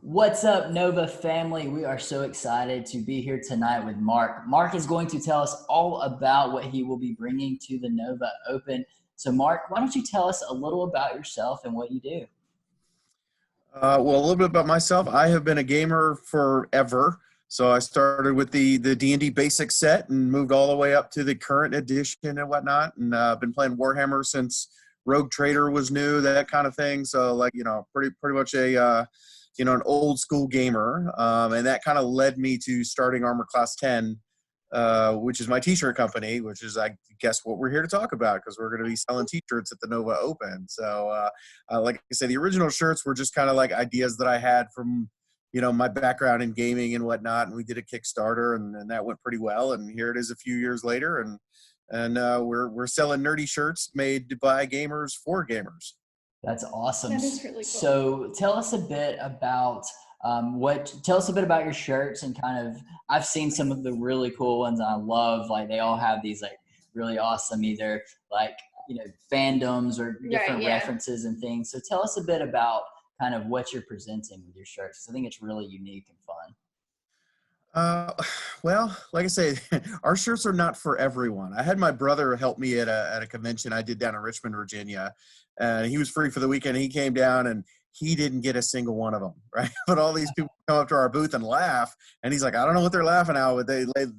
What's up, Nova family? We are so excited to be here tonight with Mark. Mark is going to tell us all about what he will be bringing to the Nova Open. So, Mark, why don't you tell us a little about yourself and what you do? Well, a little bit about myself. I have been a gamer forever. So I started with the D&D basic set and moved all the way up to the current edition and whatnot. And been playing Warhammer since Rogue Trader was new, that kind of thing. So like, pretty much an old school gamer. And that kind of led me to starting ArmorClass10, which is my t-shirt company, which is, I guess, what we're here to talk about, because we're going to be selling t-shirts at the Nova Open. So like I said, the original shirts were just kind of like ideas that I had from, my background in gaming and whatnot. And we did a Kickstarter and that went pretty well. And here it is a few years later. And we're selling nerdy shirts made by gamers for gamers. That's awesome. That is really cool. So tell us a bit about tell us a bit about your shirts and kind of, I've seen some of the really cool ones I love, like they all have these like really awesome, either like, fandoms or different references and things. So tell us a bit about kind of what you're presenting with your shirts, because I think it's really unique and fun. Well, like I say, our shirts are not for everyone. I had my brother help me at a convention I did down in Richmond, Virginia, and he was free for the weekend. He came down and he didn't get a single one of them, right? But all these people come up to our booth and laugh, and he's like, I don't know what they're laughing at, but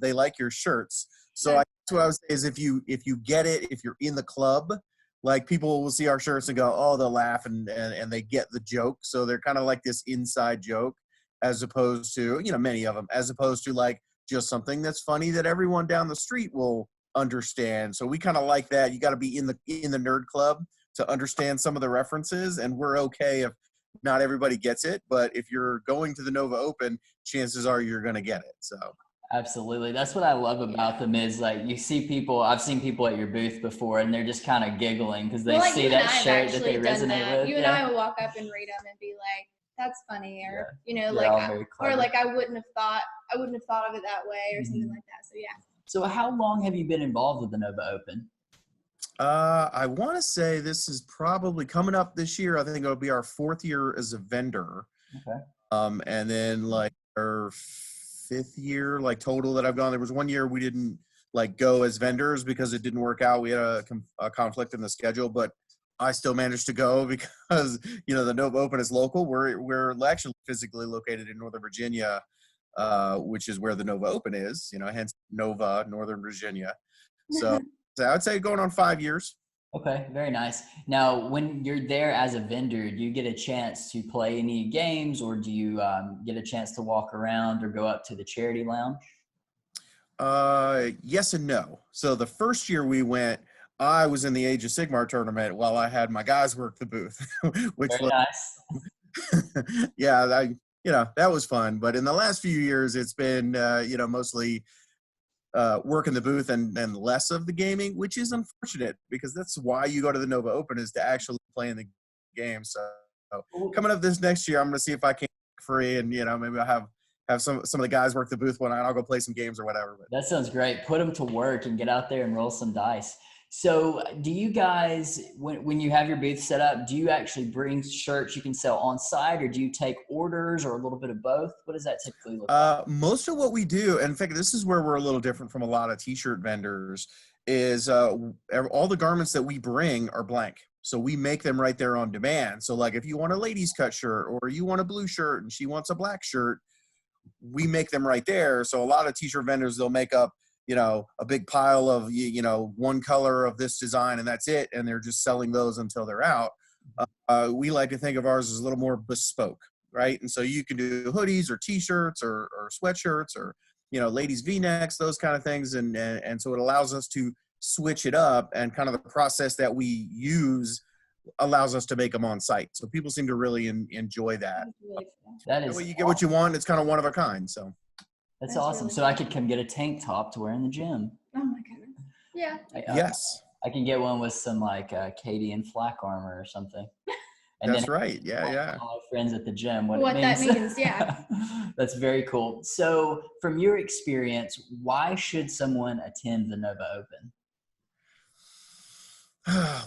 they like your shirts. So that's what I would say is if you get it, if you're in the club, like people will see our shirts and go, oh, they'll laugh and they get the joke. So they're kind of like this inside joke, as opposed to, many of them, as opposed to like just something that's funny that everyone down the street will understand. So we kind of like that. You got to be in the nerd club to understand some of the references, and we're okay if not everybody gets it, but if you're going to the Nova Open, chances are you're going to get it. So absolutely. That's what I love about them is like you see people, I've seen people at your booth before and they're just kind of giggling because they see that shirt that they resonate with. You and I will walk up and read them and be like, that's funny, or like I wouldn't have thought of it that way, or something like that. So yeah. So how long have you been involved with the Nova Open? I want to say this is probably coming up this year. I think it'll be our 4th year as a vendor. Okay. And then like our 5th year, like total that I've gone. There was 1 year we didn't like go as vendors because it didn't work out. We had a conflict in the schedule, but I still managed to go because, the Nova Open is local. We're actually physically located in Northern Virginia, which is where the Nova Open is, hence Nova, Northern Virginia. So I'd say going on 5 years. Okay, very nice. Now, when you're there as a vendor, do you get a chance to play any games, or do you get a chance to walk around or go up to the charity lounge? Yes and no. So the first year we went, I was in the Age of Sigmar tournament while I had my guys work the booth, which very nice. Yeah, that was fun. But in the last few years, it's been, mostly working the booth and less of the gaming, which is unfortunate because that's why you go to the Nova Open, is to actually play in the game. So coming up this next year, I'm going to see if I can free and, maybe I'll have some of the guys work the booth one night. I'll go play some games or whatever. But that sounds great. Put them to work and get out there and roll some dice. So do you guys, when you have your booth set up, do you actually bring shirts you can sell on site, or do you take orders, or a little bit of both? What does that typically look like? Most of what we do, in fact, this is where we're a little different from a lot of t-shirt vendors, is all the garments that we bring are blank. So we make them right there on demand. So like if you want a ladies cut shirt, or you want a blue shirt and she wants a black shirt, we make them right there. So a lot of t-shirt vendors, they'll make up a big pile of, one color of this design and that's it. And they're just selling those until they're out. We like to think of ours as a little more bespoke, right? And so you can do hoodies or t-shirts or sweatshirts or, ladies V-necks, those kind of things. And so it allows us to switch it up, and kind of the process that we use allows us to make them on site. So people seem to really enjoy that. That is, you get what you want. It's kind of one of a kind. So. That's awesome. Really so I could come get a tank top to wear in the gym. Oh my goodness. Yeah. Yes. I can get one with some like Katie and flak armor or something. And that's right. Yeah. All our friends at the gym. What that means, yeah. That's very cool. So from your experience, why should someone attend the Nova Open?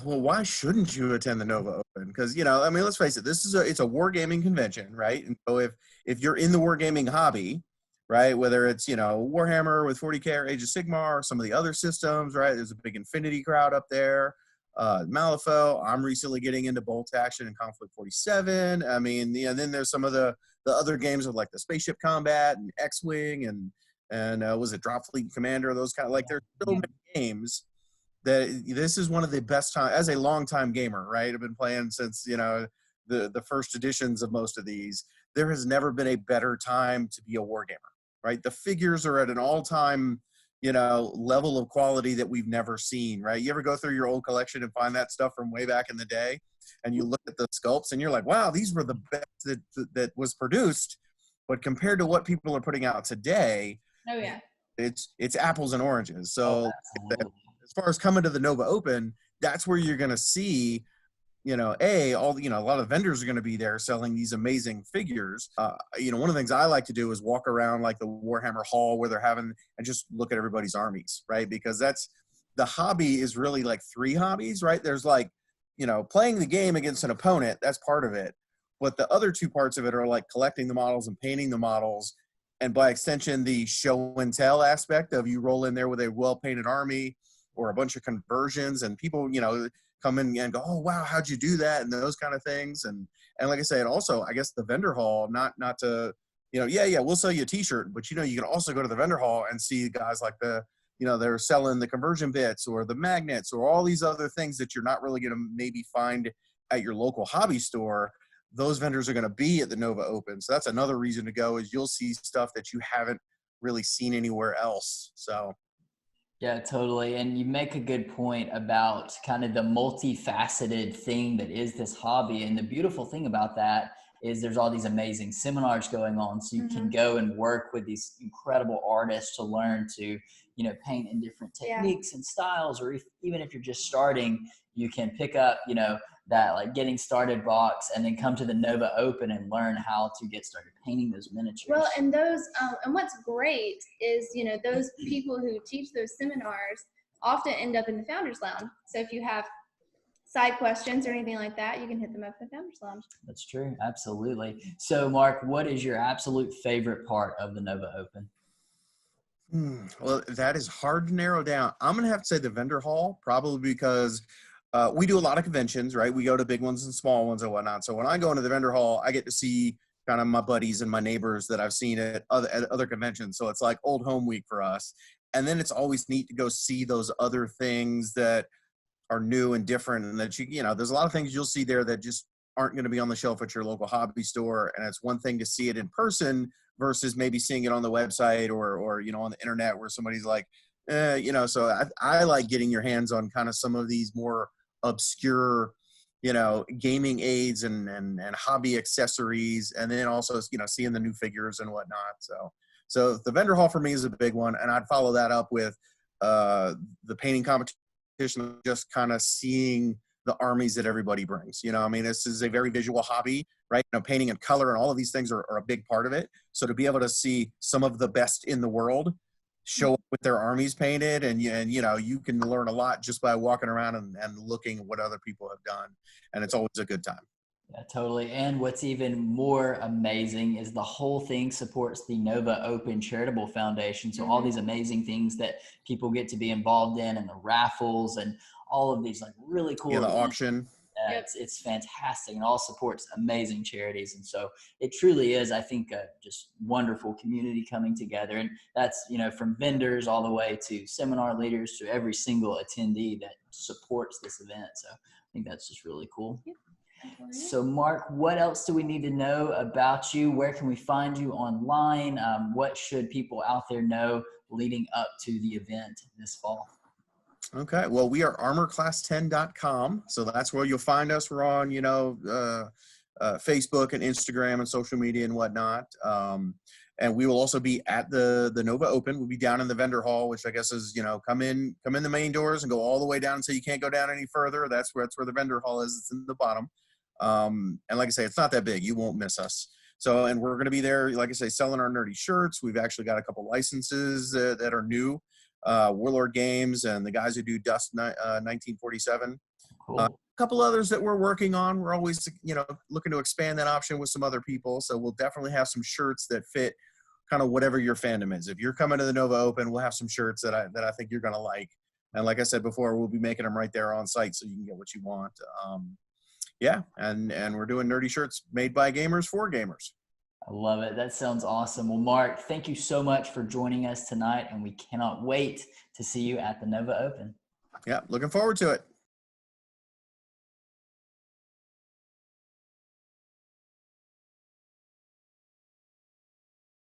Well, why shouldn't you attend the Nova Open, because, you know, I mean, let's face it, it's a wargaming convention, right? And so if you're in the wargaming hobby, right, whether it's, you know, Warhammer with 40K or Age of Sigmar or some of the other systems, right, there's a big Infinity crowd up there. Malifaux, I'm recently getting into Bolt Action and Conflict 47. I mean, yeah, then there's some of the other games of like the spaceship combat and X-Wing and was it Drop Fleet Commander, those kind of, like, there's so many games that this is one of the best time as a longtime gamer, right? I've been playing since, you know, the first editions of most of these. There has never been a better time to be a wargamer, right? The figures are at an all-time, you know, level of quality that we've never seen, right? You ever go through your old collection and find that stuff from way back in the day, and you look at the sculpts and you're like, wow, these were the best that was produced, but compared to what people are putting out today, Oh yeah. it's apples and oranges. So as far as coming to the Nova Open, that's where you're going to see, you know, a lot of vendors are going to be there selling these amazing figures. You know, one of the things I like to do is walk around like the Warhammer Hall where they're having, and just look at everybody's armies, right? Because that's, the hobby is really like three hobbies, right? There's like, you know, playing the game against an opponent, that's part of it. But the other two parts of it are like collecting the models and painting the models. And by extension, the show and tell aspect of, you roll in there with a well-painted army or a bunch of conversions, and people, you know, come in and go, oh, wow, how'd you do that? And those kind of things. And like I said, also, I guess the vendor hall, not to, you know, yeah, we'll sell you a t-shirt, but, you know, you can also go to the vendor hall and see guys like you know, they're selling the conversion bits or the magnets or all these other things that you're not really going to maybe find at your local hobby store. Those vendors are going to be at the Nova Open. So that's another reason to go, is you'll see stuff that you haven't really seen anywhere else. So. Yeah, totally. And you make a good point about kind of the multifaceted thing that is this hobby. And the beautiful thing about that is there's all these amazing seminars going on. So you can go and work with these incredible artists to learn to, you know, paint in different techniques and styles, or even if you're just starting, you can pick up, you know, that like getting started box and then come to the Nova Open and learn how to get started painting those miniatures. Well, and those, and what's great is, you know, those people who teach those seminars often end up in the Founders Lounge. So if you have side questions or anything like that, you can hit them up in the Founders Lounge. That's true. Absolutely. So Mark, what is your absolute favorite part of the Nova Open? Well, that is hard to narrow down. I'm going to have to say the vendor hall, probably because we do a lot of conventions, right? We go to big ones and small ones and whatnot. So when I go into the vendor hall, I get to see kind of my buddies and my neighbors that I've seen at other conventions. So it's like old home week for us. And then it's always neat to go see those other things that are new and different, and that you know, there's a lot of things you'll see there that just aren't going to be on the shelf at your local hobby store. And it's one thing to see it in person versus maybe seeing it on the website or you know, on the internet where somebody's like, you know. So I like getting your hands on kind of some of these more obscure, you know, gaming aids and hobby accessories, and then also, you know, seeing the new figures and whatnot. So the vendor hall for me is a big one, and I'd follow that up with the painting competition, just kind of seeing the armies that everybody brings. You know, I mean, this is a very visual hobby, right? You know, painting and color and all of these things are a big part of it. So to be able to see some of the best in the world show up with their armies painted, and you know, you can learn a lot just by walking around and looking at what other people have done, and it's always a good time. Yeah, totally. And what's even more amazing is the whole thing supports the Nova Open Charitable Foundation. So all these amazing things that people get to be involved in, and the raffles and all of these like really cool the events. auction. It's fantastic, and all supports amazing charities. And so it truly is, I think, just wonderful community coming together. And that's, you know, from vendors all the way to seminar leaders to every single attendee that supports this event. So I think that's just really cool. Yep. So Mark, what else do we need to know about you? Where can we find you online? What should people out there know leading up to the event this fall? Okay, well, we are ArmorClass10.com, so that's where you'll find us. We're on, you know, Facebook and Instagram and social media and whatnot. And we will also be at the Nova Open. We'll be down in the vendor hall, which I guess is, you know, come in the main doors and go all the way down until you can't go down any further. That's where the vendor hall is. It's in the bottom. And like I say, it's not that big. You won't miss us. So, and we're going to be there, like I say, selling our nerdy shirts. We've actually got a couple licenses that are new. Warlord Games and the guys who do Dust 1947. A Cool. couple others that we're working on. We're always, looking to expand that option with some other people. So we'll definitely have some shirts that fit kind of whatever your fandom is. If you're coming to the Nova Open, we'll have some shirts that I think you're going to like. And like I said before, we'll be making them right there on site so you can get what you want. Yeah, and we're doing nerdy shirts made by gamers for gamers. I love it. That sounds awesome. Well, Mark, thank you so much for joining us tonight, and we cannot wait to see you at the Nova Open. Yeah, looking forward to it.